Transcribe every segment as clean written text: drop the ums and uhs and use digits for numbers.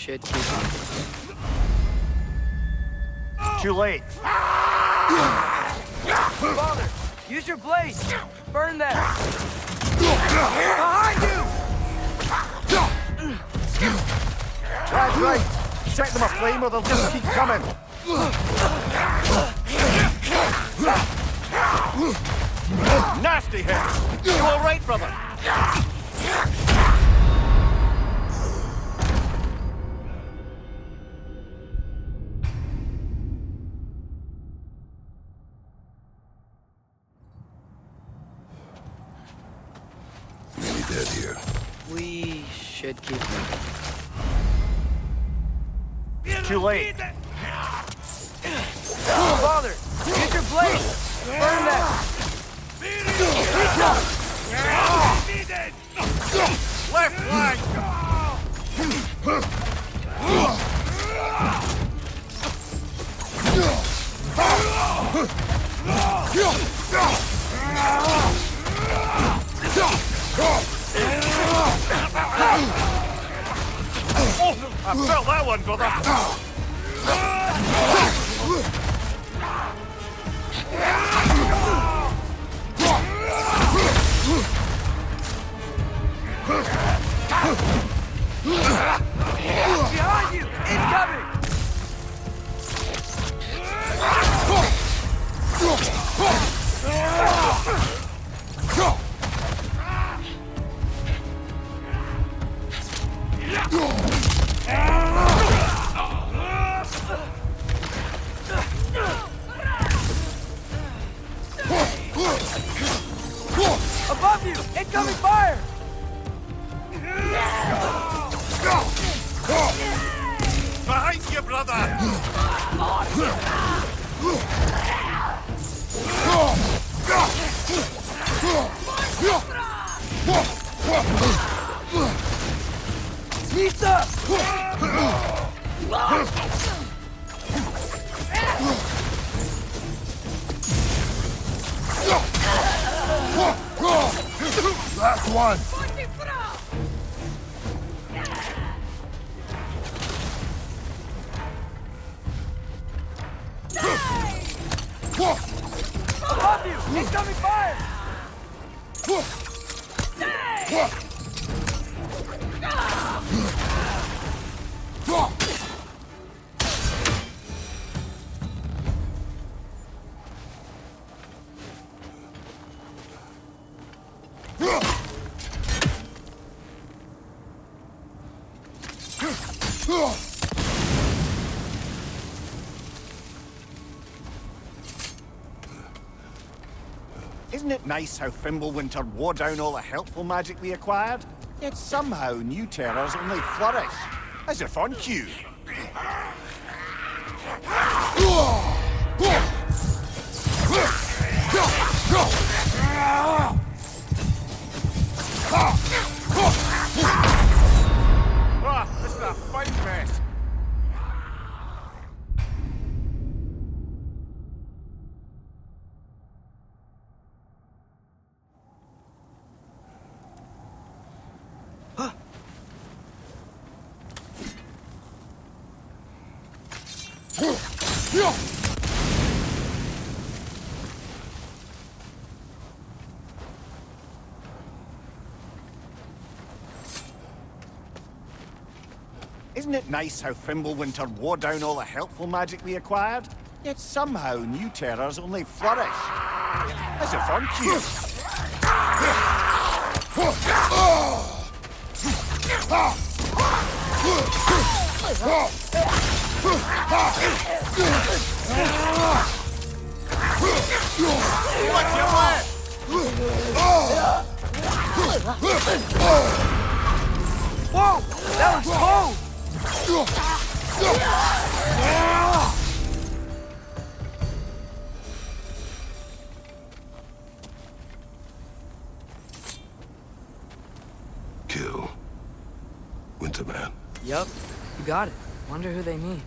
should keep him. Too late. Father, use your blade. Burn them. Behind you! That's right. Set them aflame or they'll just keep coming. Nasty hit. You all right, brother? Nearly dead here. We should keep him. Too late. Father, use your blade. Burn them. Left flank. Oh, I felt that one, brother. Behind you! Incoming! Above you! Incoming fire! Behind you, brother! Pizza! Last one! Above you! Incoming fire! Isn't it nice how Fimbulwinter wore down all the helpful magic we acquired? Yet somehow new terrors only flourish. As if on cue. Ah, this is a fight fest. Isn't it nice how Fimbulwinter wore down all the helpful magic we acquired? Yet somehow new terrors only flourish. As if on cue. Watch your left! Whoa! That was cold! Kill. Winterman. Yup, you got it. Wonder who they mean.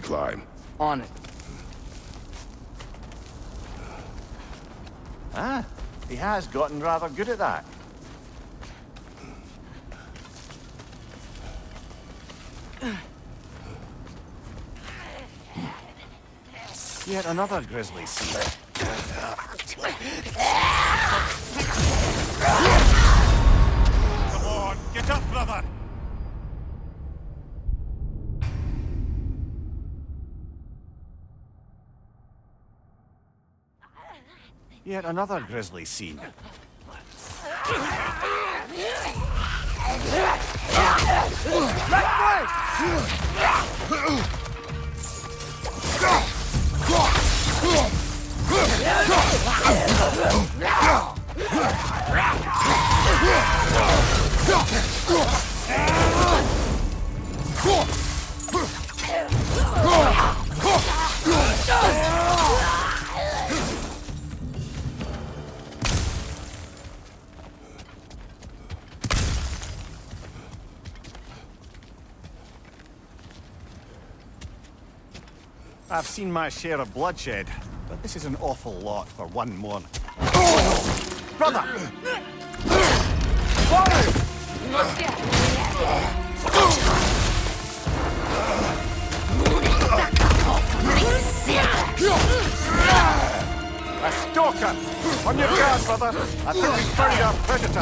climb. On it. Ah, he has gotten rather good at that. Yet another grisly scene. Come on, get up, brother! Yet another grisly scene. I've seen my share of bloodshed, but this is an awful lot for one more. Brother! A stalker! On your guard, brother! I think we found our predator!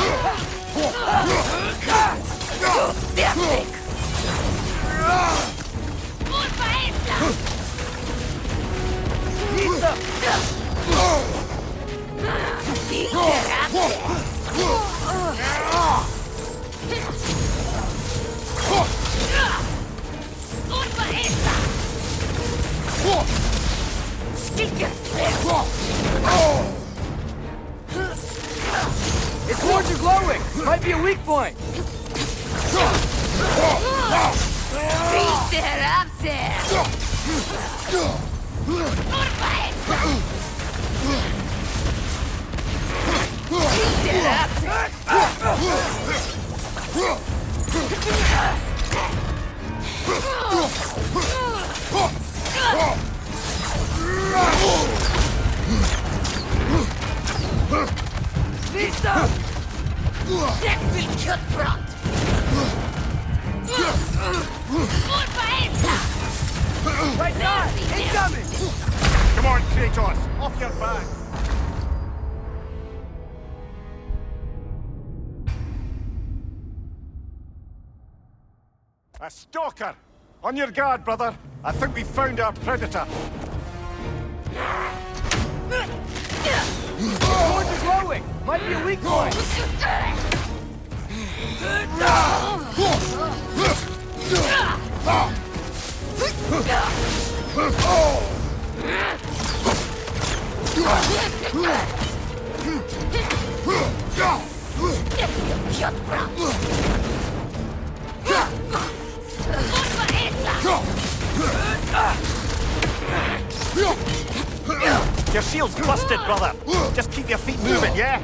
Its horns are glowing! Might be a weak point! Right side! Incoming! Come on, Kratos! Off your back! A stalker! On your guard, brother! I think we found our predator! Horns are glowing! Might be a weak point! Your shield's busted, brother! Just keep your feet moving, yeah?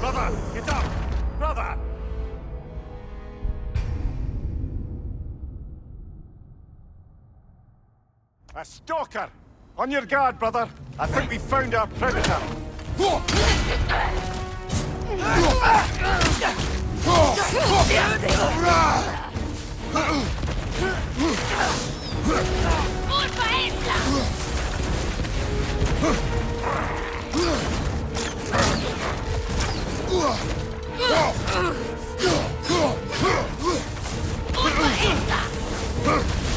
Brother, get up! Brother! A stalker! On your guard, brother. I think we found our predator.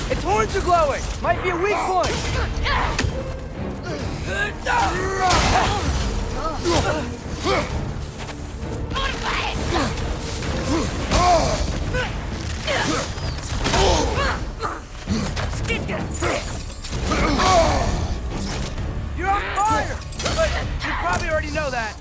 Its horns are glowing! Might be a weak point! You're on fire! But you probably already know that.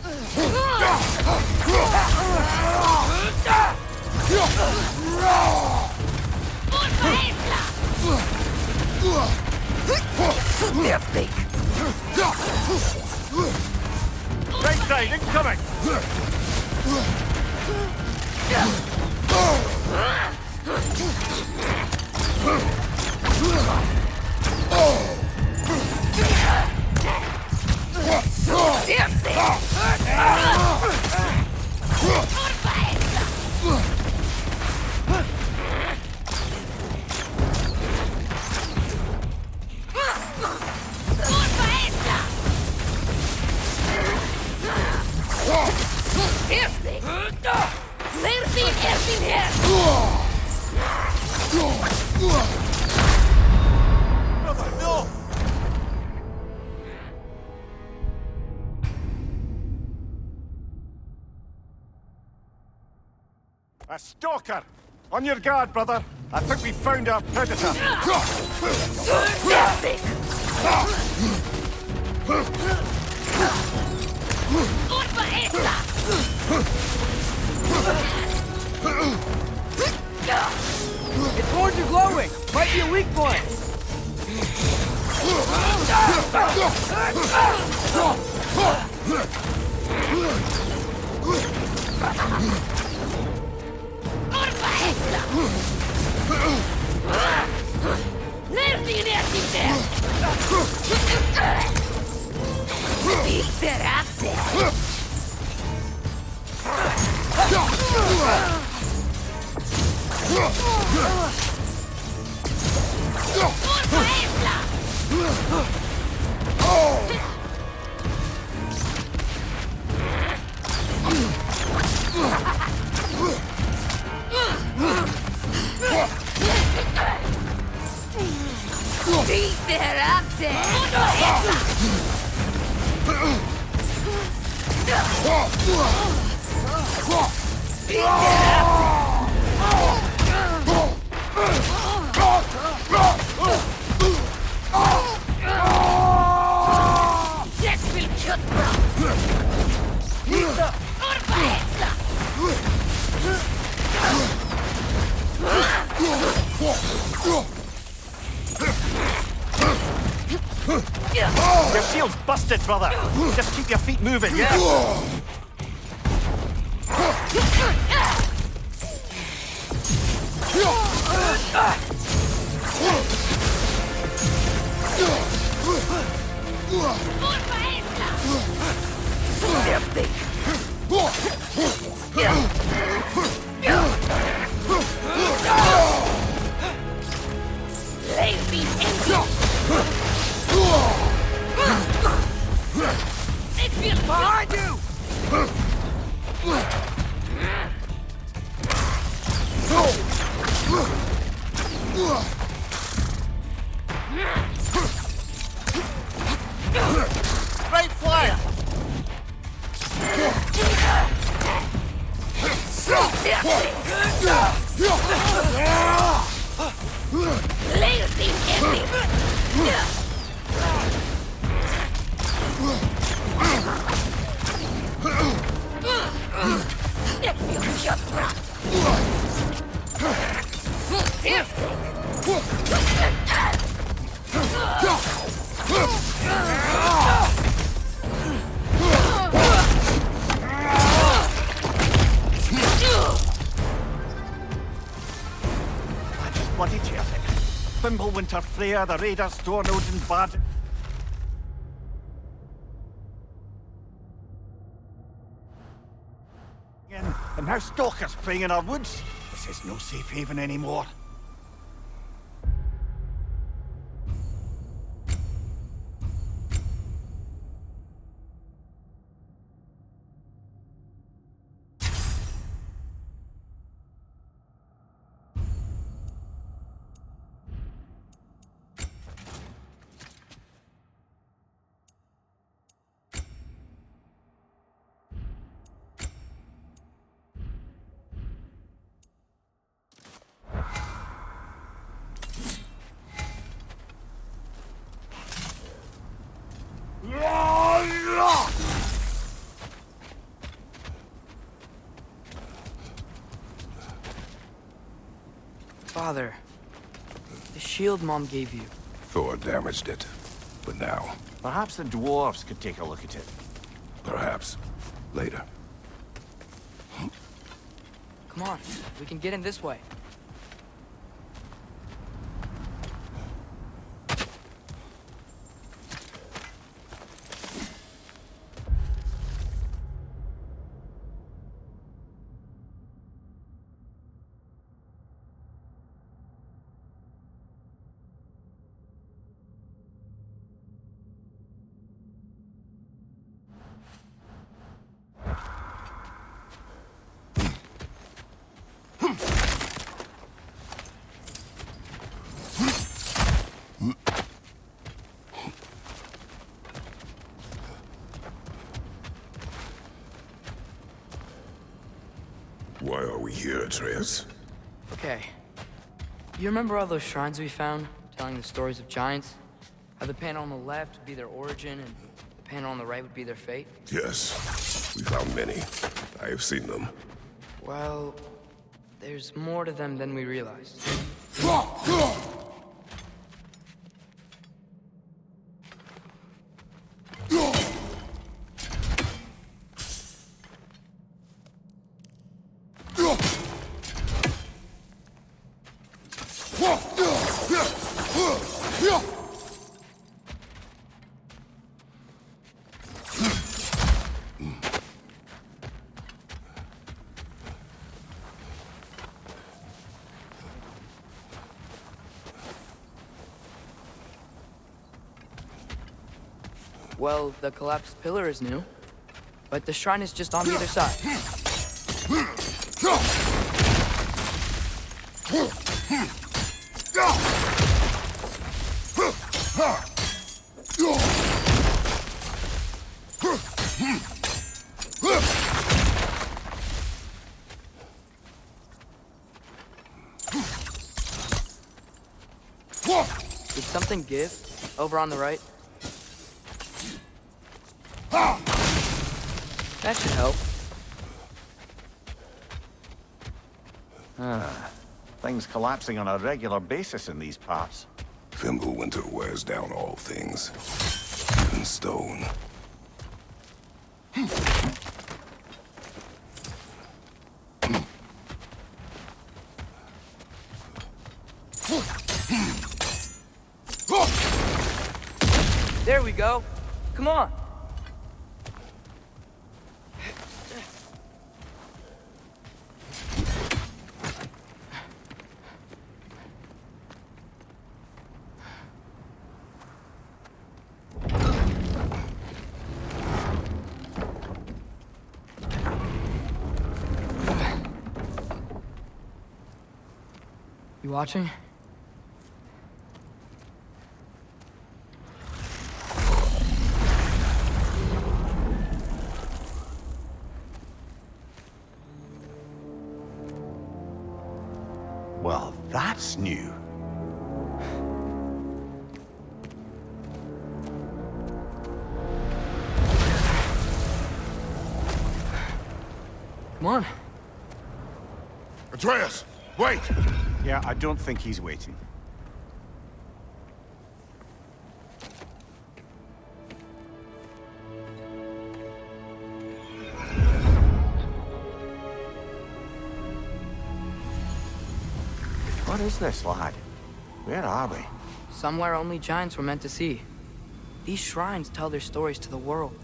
Right side, incoming! Brother, no! A stalker! On your guard, brother. I think we found our predator. Its horns are glowing! Might be a weak point! Your shield's busted, brother. Just keep your feet moving, yeah? Behind you! Right flank! Fimbulwinter Freya, the raiders, Thorn Odin's bard. And now stalkers preying in our woods. This is no safe haven anymore. Father, the shield Mom gave you. Thor damaged it. But now, Perhaps the dwarves could take a look at it. perhaps, later. Come on, we can get in this way. Why are we here, Atreus? Okay. You remember all those shrines we found, telling the stories of giants? How the panel on the left would be their origin, and the panel on the right would be their fate? Yes. We found many. I have seen them. Well, there's more to them than we realized. Well, the collapsed pillar is new, but the shrine is just on the other side. Did something give over on the right? That should help. Things collapsing on a regular basis in these parts. Fimbulwinter wears down all things, even stone. There we go. Come on. You watching? Well, that's new. Come on. Atreus, wait! Yeah, I don't think he's waiting. What is this, lad? Where are we? somewhere only giants were meant to see. These shrines tell their stories to the world.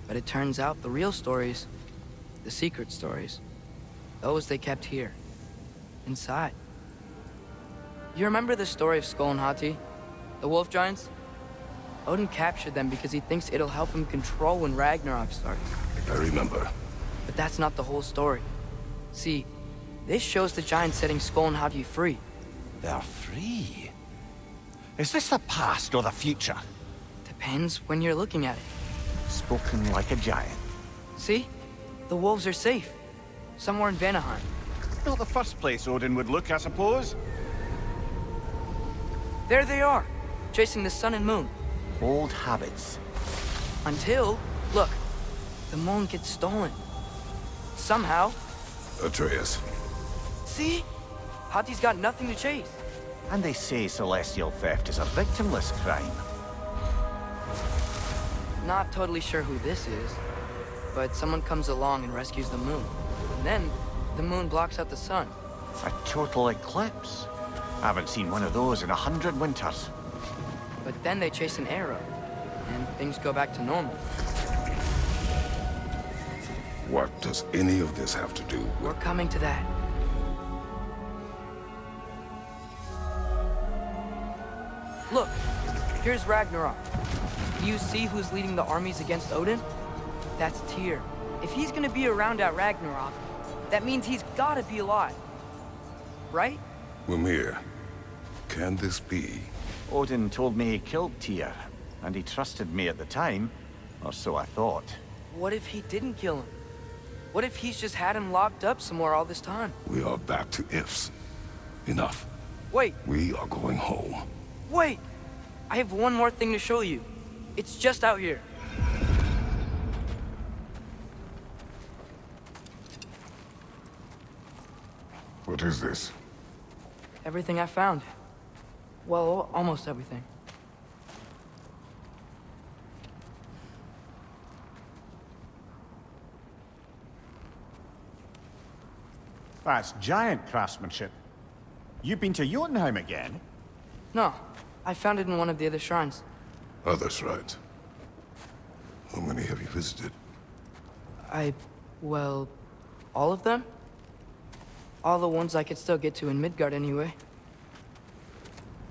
But it turns out the real stories, the secret stories, those they kept here, inside. You remember the story of Skull and Hati, the wolf giants? Odin captured them because he thinks it'll help him control when Ragnarok starts. I remember. But that's not the whole story. See, this shows the giants setting Skull and Hati free. They're free. Is this the past or the future? Depends when you're looking at it. Spoken like a giant. See? The wolves are safe. Somewhere in Vanaheim. Not the first place Odin would look, I suppose. There they are, chasing the sun and moon. Old habits. Until, look, the moon gets stolen. Somehow. Atreus. See? Hati's got nothing to chase. And they say celestial theft is a victimless crime. Not totally sure who this is, but someone comes along and rescues the moon. And then, the moon blocks out the sun. A total eclipse. I haven't seen one of those in 100 winters. But then they chase an arrow, and things go back to normal. What does any of this have to do We're with... coming to that. Look, here's Ragnarok. Do you see who's leading the armies against Odin? That's Tyr. If he's gonna be around at Ragnarok, that means he's gotta be alive. Right? Mimir, can this be? Odin told me he killed Tyr, and he trusted me at the time, or so I thought. What if he didn't kill him? What if he's just had him locked up somewhere all this time? We are back to ifs. Enough. Wait, We are going home. wait! I have one more thing to show you. It's just out here. What is this? Everything I found. Well, almost everything. That's giant craftsmanship. You've been to Jotunheim again? No, I found it in one of the other shrines. Others, right? How many have you visited? Well, all of them? All the ones I could still get to in Midgard anyway.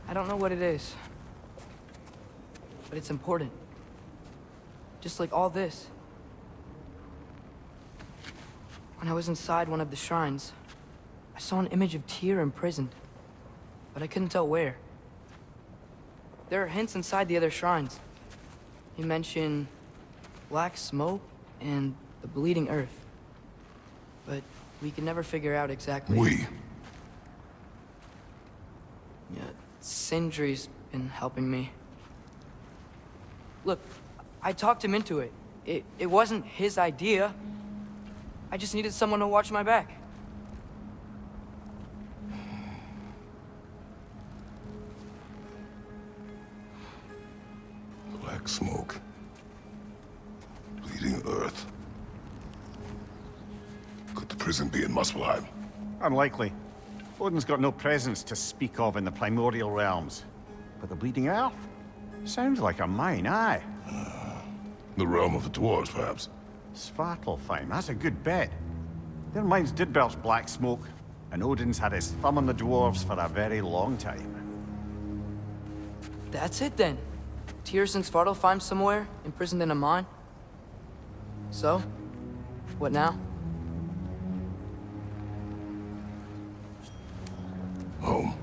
I don't know what it is. But it's important. Just like all this. When I was inside one of the shrines, I saw an image of Tyr imprisoned. But I couldn't tell where. There are hints inside the other shrines. You mention black smoke and the bleeding earth. But we can never figure out exactly. We. Yeah, Sindri's been helping me. Look, I talked him into it. It wasn't his idea. I just needed someone to watch my back. Black smoke. Bleeding earth. Could the prison be in Muspelheim? Unlikely. Odin's got no presence to speak of in the primordial realms. But the Bleeding Earth? Sounds like a mine, aye. The realm of the dwarves, perhaps? Svartalfheim, that's a good bet. Their mines did belch black smoke, and Odin's had his thumb on the dwarves for a very long time. That's it then. Tyr's in Svartalfheim somewhere, imprisoned in a mine. So, what now? Home.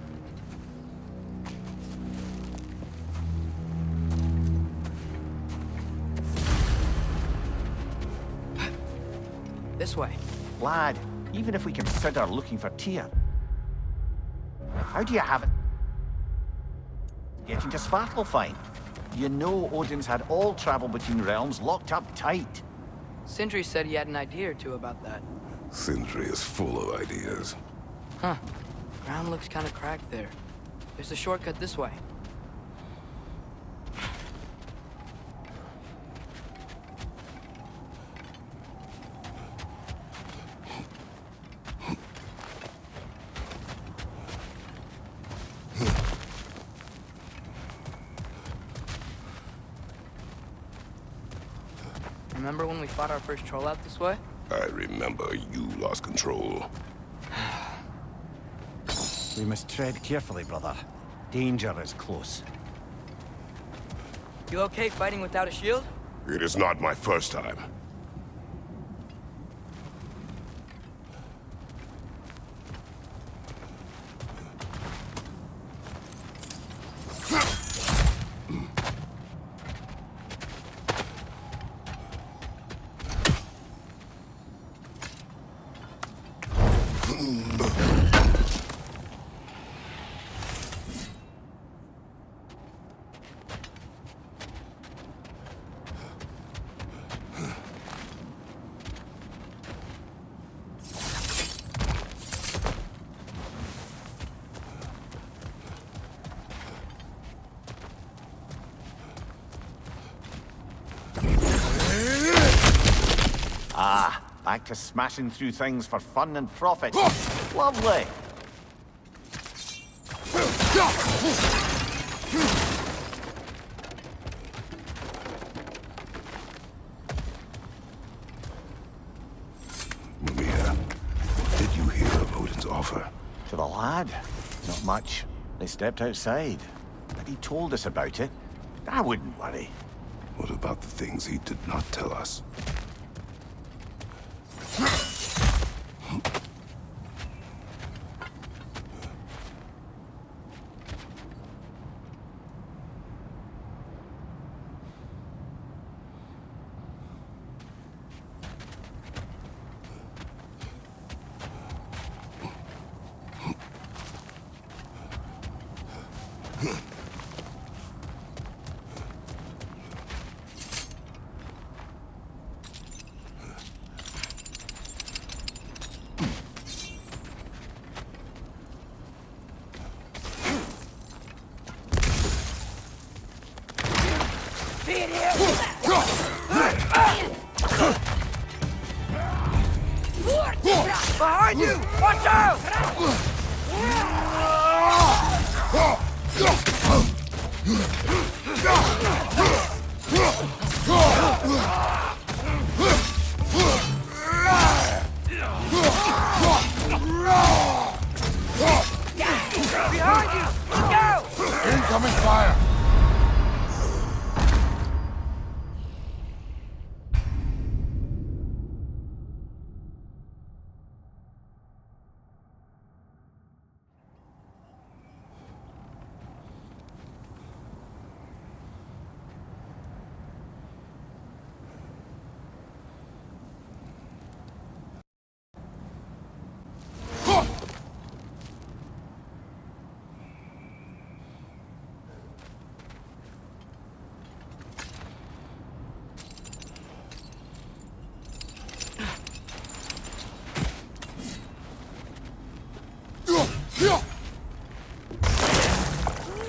This way. Lad, even if we consider looking for Tyr, how do you have it getting to Svartalfheim? You know Odin's had all travel between realms locked up tight. Sindri said he had an idea or two about that. Sindri is full of ideas. Huh. Ground looks kind of cracked there. There's a shortcut this way. Remember when we fought our first troll out this way? I remember you lost control. We must tread carefully, brother. Danger is close. You okay fighting without a shield? It is not my first time. Ah, back to smashing through things for fun and profit. Lovely. Mumia, what did you hear of Odin's offer? To the lad? Not much. They stepped outside. But he told us about it. I wouldn't worry. What about the things he did not tell us? Behind you! Watch out! Behind you! Look out! Incoming fire!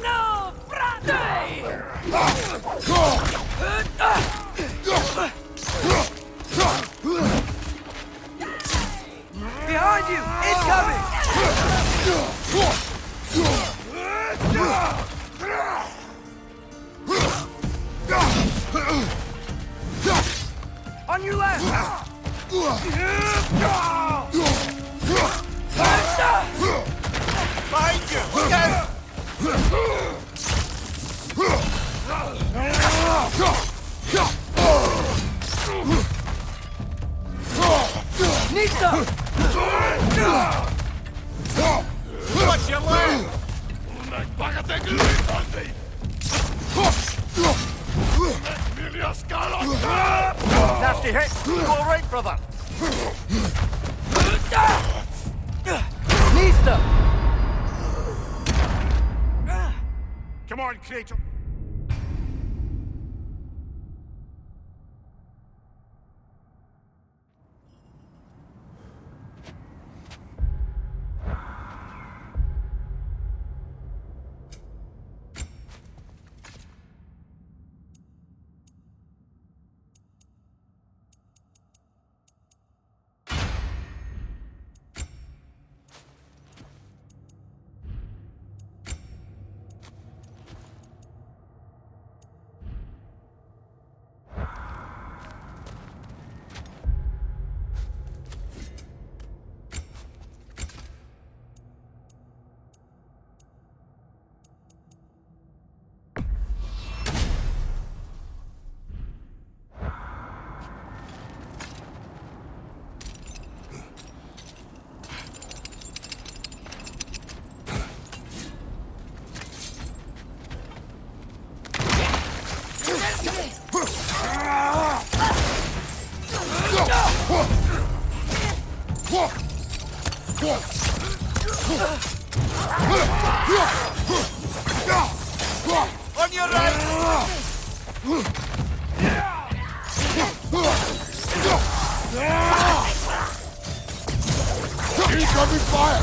No, frate! Behind you! Incoming! On your left! Behind you! Look out! Need some! Watch your land! Nasty hit! You all right, brother? Need some! Come on, Kratos. On your right! Incoming fire!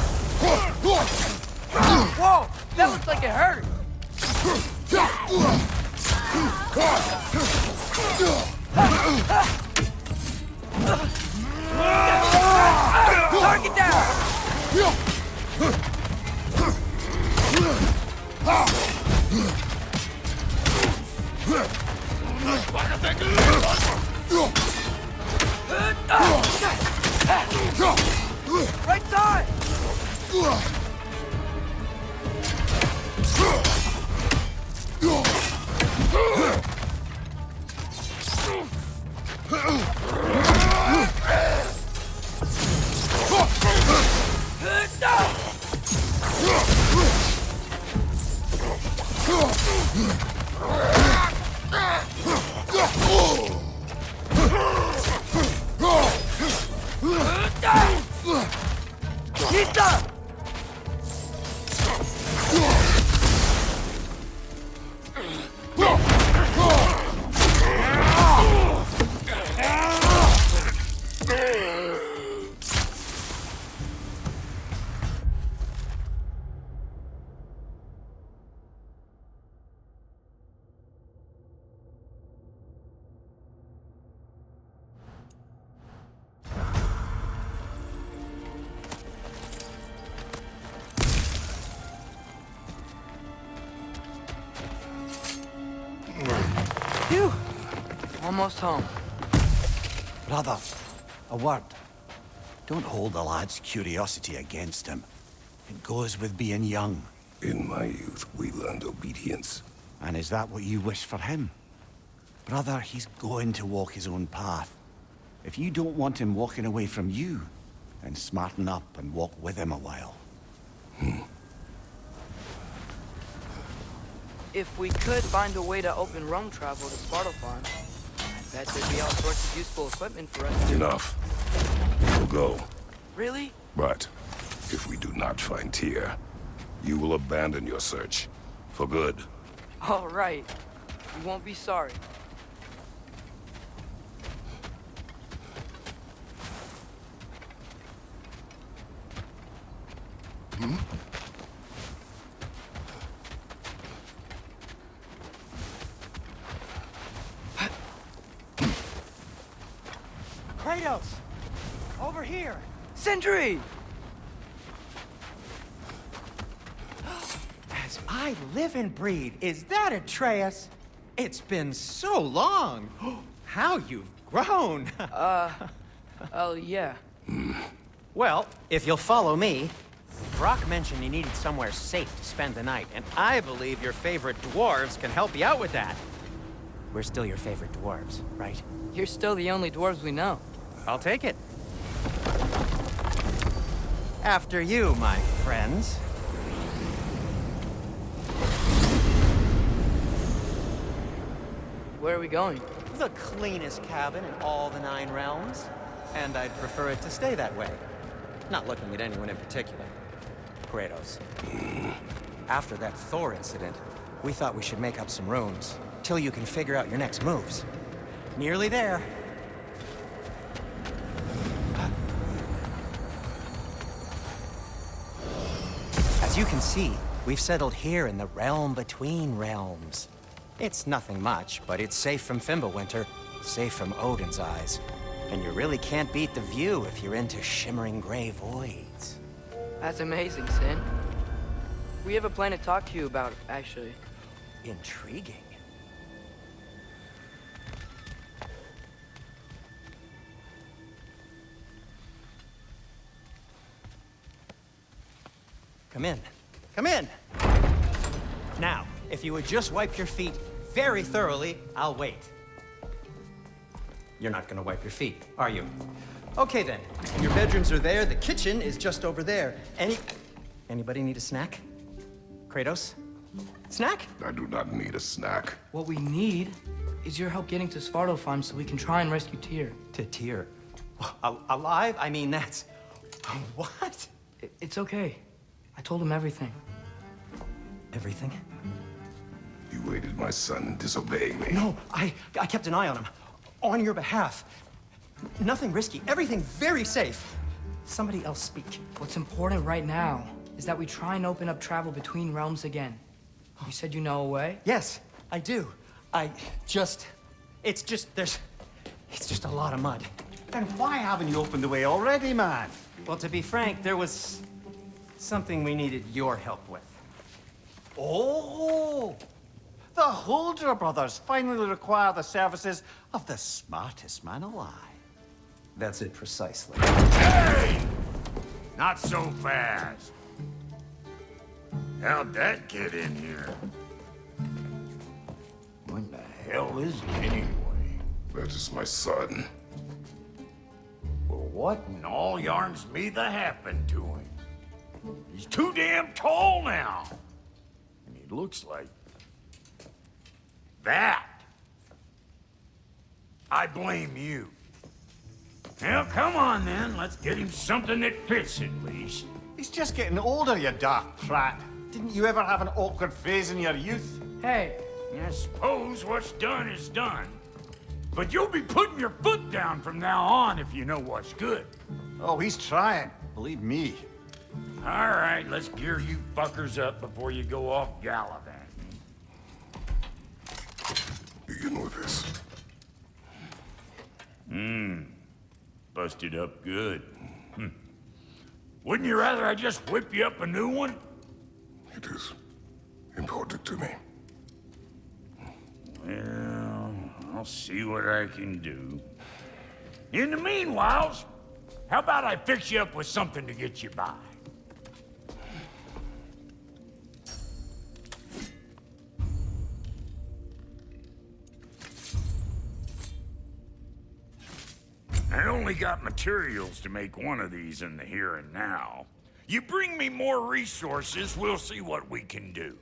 Whoa! That looks like it hurt! Target down! Right side! Phew! Almost home. Brother, a word. Don't hold the lad's curiosity against him. It goes with being young. In my youth, we learned obedience. And is that what you wish for him? Brother, he's going to walk his own path. If you don't want him walking away from you, then smarten up and walk with him a while. If we could find a way to open roam travel to Svartalfheim, I bet there'd be all sorts of useful equipment for us to... Enough. We'll go. Really? But if we do not find Tyr, you will abandon your search. For good. All right. You won't be sorry. Kratos! Over here! Sindri! As I live and breathe, is that Atreus? It's been so long. How you've grown. Oh, yeah. Well, if you'll follow me, Brock mentioned you needed somewhere safe to spend the night, and I believe your favorite dwarves can help you out with that. We're still your favorite dwarves, right? You're still the only dwarves we know. I'll take it. After you, my friends. Where are we going? The cleanest cabin in all the 9 realms. And I'd prefer it to stay that way. Not looking at anyone in particular. Kratos. After that Thor incident, we thought we should make up some rooms, till you can figure out your next moves. Nearly there. As you can see, we've settled here in the realm between realms. It's nothing much, but it's safe from Fimbulwinter, safe from Odin's eyes. And you really can't beat the view if you're into shimmering gray voids. That's amazing, Sin. We have a plan to talk to you about, actually. Intriguing. Come in. Come in! Now, if you would just wipe your feet very thoroughly, I'll wait. You're not gonna wipe your feet, are you? Okay then. Your bedrooms are there, the kitchen is just over there. Anybody need a snack? Kratos? Snack? I do not need a snack. What we need is your help getting to Svartalfheim so we can try and rescue Tyr. To Tyr. Alive? I mean, that's... What? It's okay. I told him everything. Everything? You aided my son in disobeying me. No, I kept an eye on him. On your behalf. Nothing risky. Everything very safe. Somebody else speak. What's important right now is that we try and open up travel between realms again. You said you know a way? Yes, I do. It's just a lot of mud. Then why haven't you opened the way already, man? Well, to be frank, there was something we needed your help with. Oh! The Holder brothers finally require the services of the smartest man alive. That's it precisely. Hey! Not so fast. How'd that get in here? What the hell is it anyway? That is my son. Well, what in all yarns me that happened to him? He's too damn tall now. And he looks like... that. I blame you. Well, come on then. Let's get him something that fits at least. He's just getting older, you daft prat. Didn't you ever have an awkward phase in your youth? Hey, I suppose what's done is done. But you'll be putting your foot down from now on if you know what's good. Oh, he's trying. Believe me. All right, let's gear you fuckers up before you go off gallivanting. Begin with this. Busted up good. Wouldn't you rather I just whip you up a new one? It is important to me. Well, I'll see what I can do. In the meanwhile, how about I fix you up with something to get you by? I only got materials to make one of these in the here and now. You bring me more resources, we'll see what we can do.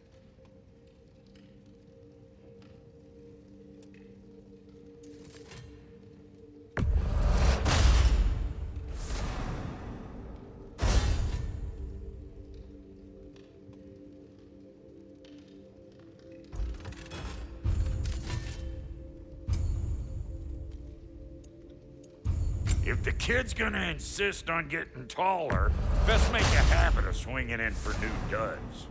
If the kid's gonna insist on getting taller, best make a habit of swinging in for new duds.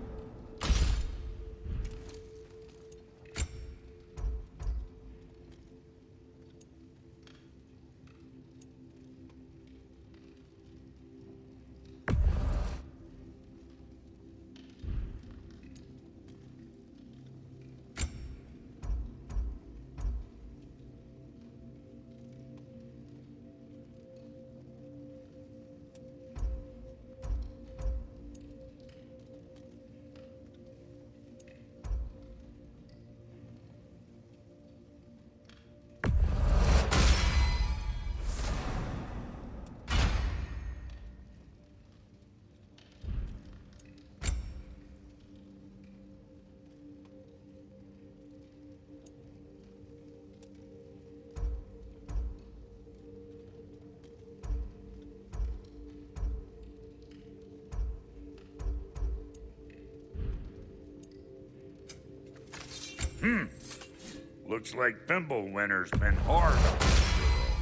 Looks like Thimblewinter's been hard on this girl.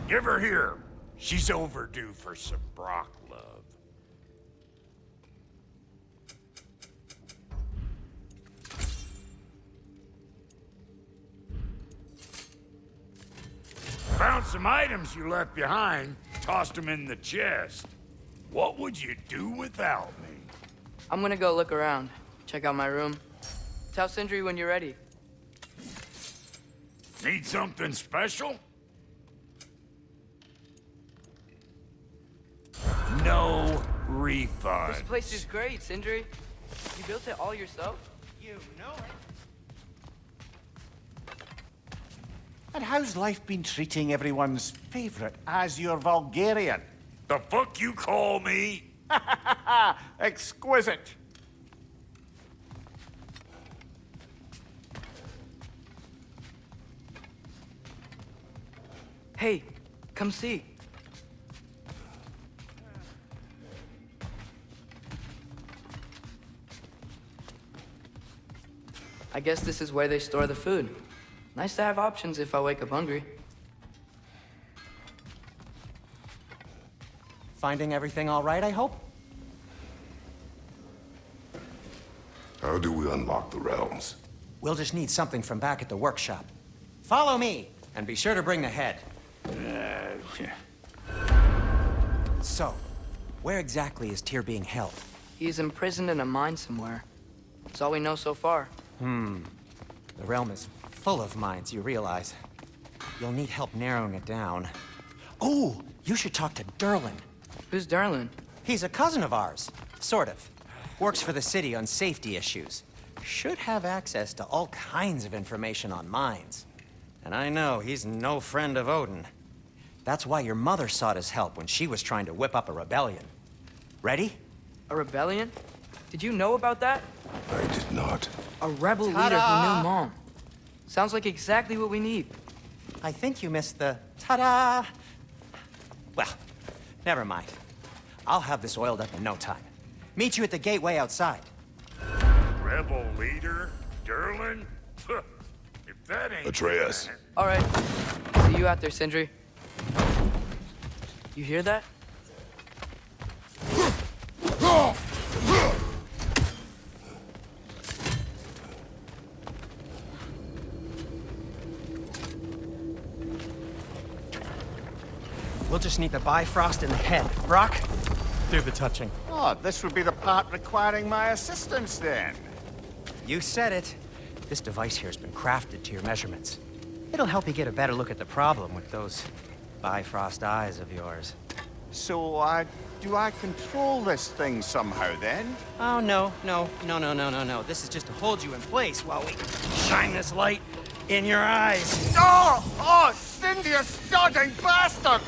Give her here. She's overdue for some Brock love. Found some items you left behind, tossed them in the chest. What would you do without me? I'm gonna go look around. Check out my room. Tell Sindri when you're ready. Need something special? No refund. This place is great, Sindri. You built it all yourself? You know it. And how's life been treating everyone's favorite Azure Vulgarian? The fuck you call me? Exquisite. Hey, come see. I guess this is where they store the food. Nice to have options if I wake up hungry. Finding everything all right, I hope? How do we unlock the realms? We'll just need something from back at the workshop. Follow me, and be sure to bring the head. So, where exactly is Tyr being held? He's imprisoned in a mine somewhere. That's all we know so far. The realm is full of mines, you realize. You'll need help narrowing it down. Oh, you should talk to Derlin. Who's Darlin? He's a cousin of ours, sort of. Works for the city on safety issues. Should have access to all kinds of information on mines. And I know he's no friend of Odin. That's why your mother sought his help when she was trying to whip up a rebellion. Ready? A rebellion? Did you know about that? I did not. A rebel leader who knew Mom. Sounds like exactly what we need. I think you missed the ta-da! Well, never mind. I'll have this oiled up in no time. Meet you at the gateway outside. Rebel leader? Derlin? If that ain't... Atreus. All right. See you out there, Sindri. You hear that? We'll just need the Bifrost in the head. Brock, do the touching. Oh, this would be the part requiring my assistance then. You said it. This device here has been crafted to your measurements. It'll help you get a better look at the problem with those Bifrost eyes of yours. So, do I control this thing somehow then? Oh, no. This is just to hold you in place while we shine this light in your eyes. Oh, Cindy, you sodding bastard!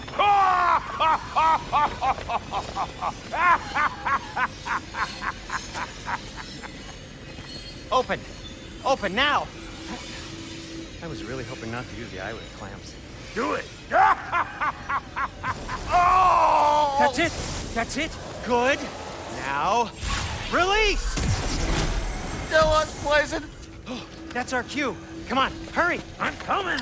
Open! Open now! I was really hoping not to use the eyelid clamps. Do it! Oh! That's it! That's it! Good! Now, release! Still unpleasant. That's our cue. Come on, hurry! I'm coming!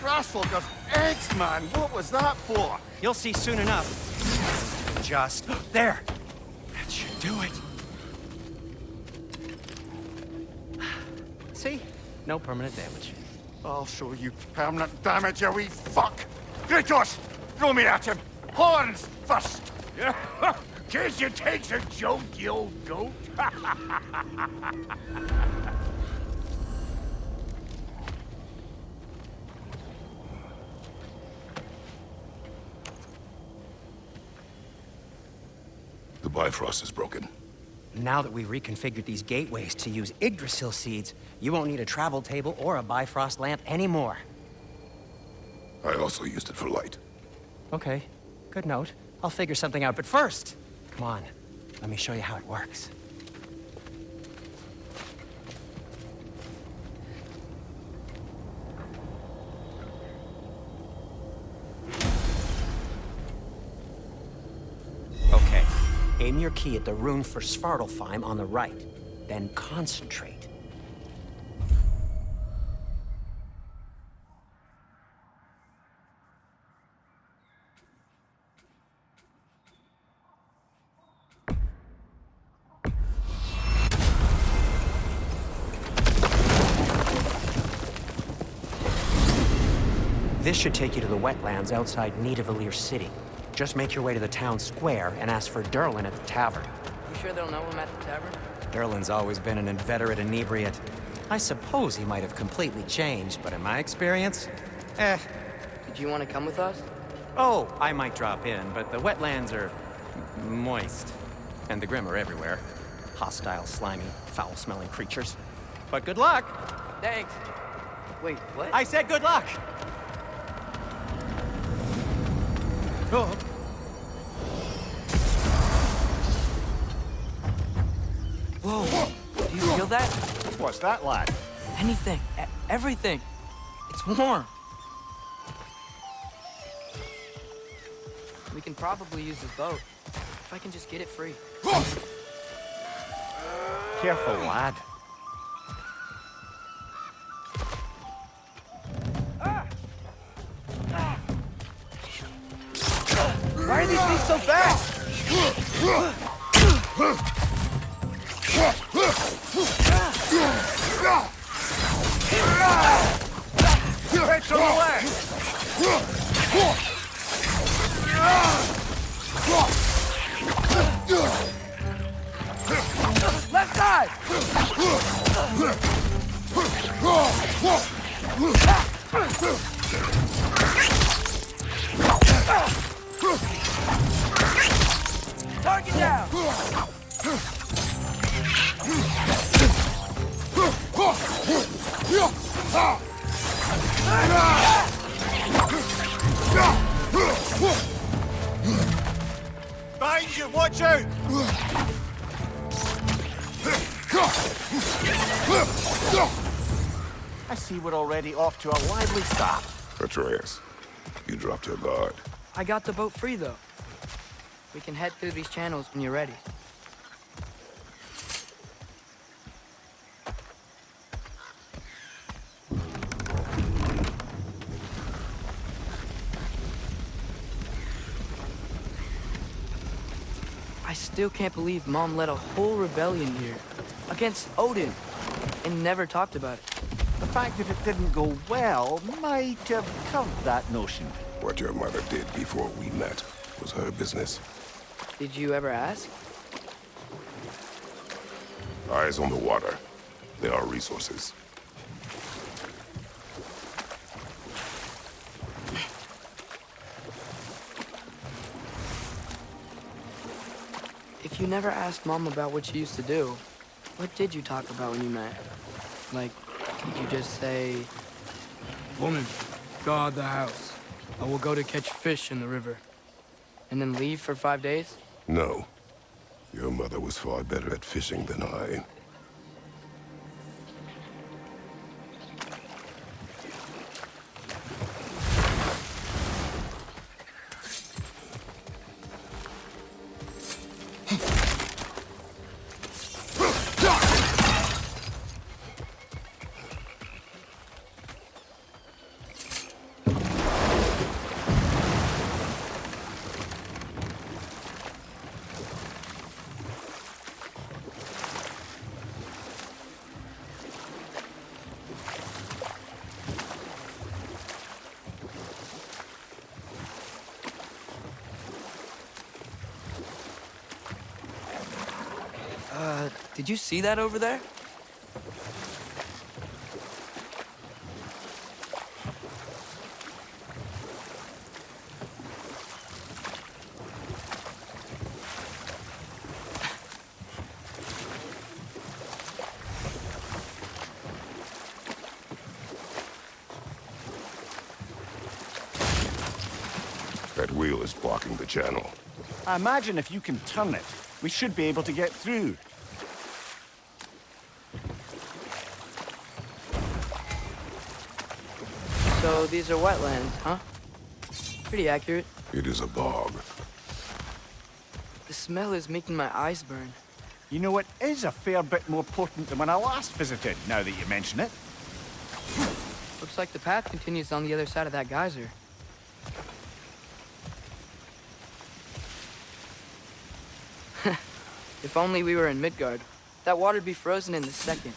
Grassful does eggs, man. What was that for? You'll see soon enough. Just there. That should do it. See? No permanent damage. I'll show you permanent damage, you wee fuck. Kratos, throw me at him. Horns first. Yeah. Guess you takes a joke, you old goat. The Bifrost is broken. Now that we've reconfigured these gateways to use Yggdrasil seeds, you won't need a travel table or a Bifrost lamp anymore. I also used it for light. Okay, good note. I'll figure something out, but first, come on, let me show you how it works. Okay, aim your key at the rune for Svartalfheim on the right, then concentrate. This should take you to the wetlands outside Nidavellir City. Just make your way to the town square and ask for Derlin at the tavern. You sure they'll know him at the tavern? Derlin's always been an inveterate inebriate. I suppose he might have completely changed, but in my experience, Did you want to come with us? Oh, I might drop in, but the wetlands are moist. And the Grim are everywhere. Hostile, slimy, foul-smelling creatures. But good luck! Thanks. Wait, what? I said good luck! Oh. Whoa! Do you feel that? What's that, lad? Anything. Everything. It's warm. We can probably use this boat. If I can just get it free. Careful, lad. Why are these things so fast? Catch on the left! Left side! Target down! Behind you, watch out! I see we're already off to a lively start. Atreus, you dropped your guard. I got the boat free, though. We can head through these channels when you're ready. I still can't believe Mom led a whole rebellion here against Odin and never talked about it. The fact that it didn't go well might have curbed that notion. What your mother did before we met was her business. Did you ever ask? Eyes on the water. There are resources. If you never asked Mom about what she used to do, what did you talk about when you met? Like, did you just say, "Woman, guard the house. I will go to catch fish in the river," and then leave for 5 days? No. Your mother was far better at fishing than I. Did you see that over there? That wheel is blocking the channel. I imagine if you can turn it, we should be able to get through. So these are wetlands, huh? Pretty accurate. It is a bog. The smell is making my eyes burn. You know, it is a fair bit more potent than when I last visited, now that you mention it. Looks like the path continues on the other side of that geyser. If only we were in Midgard. That water'd be frozen in a second.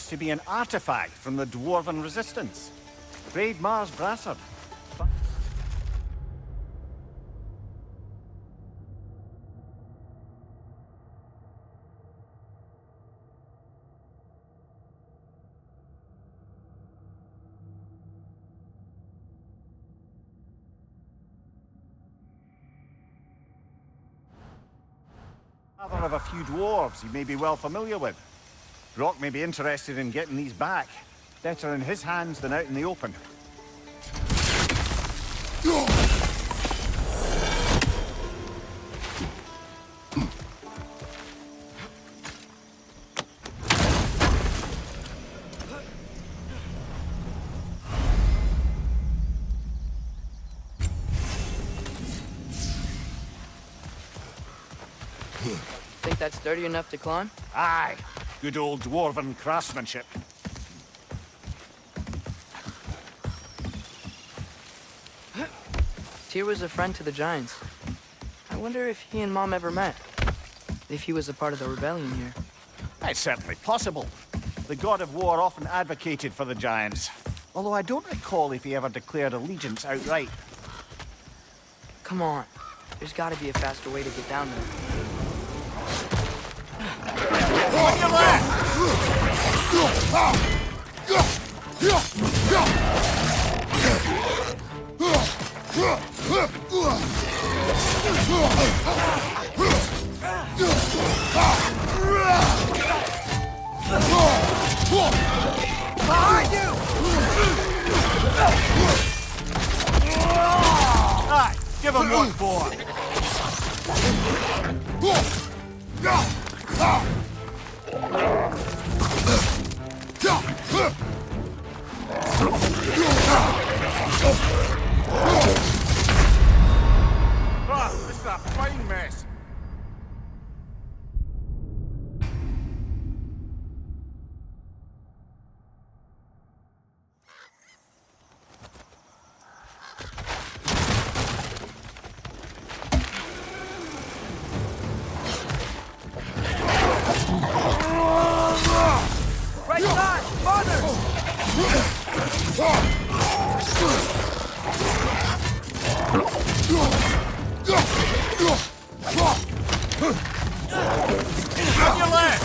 this to be an artifact from the Dwarven Resistance. Great Mars Brassard. Father of a few dwarves you may be well familiar with. Brock may be interested in getting these back. Better in his hands than out in the open. Think that's sturdy enough to climb? Aye, good old dwarven craftsmanship. Tyr was a friend to the Giants. I wonder if he and Mom ever met. If he was a part of the rebellion here. It's certainly possible. The god of war often advocated for the Giants. Although I don't recall if he ever declared allegiance outright. Come on. There's gotta be a faster way to get down there. On your Behind you! Aye, give him what for. This is a fine mess. Right side! Farther! On your left!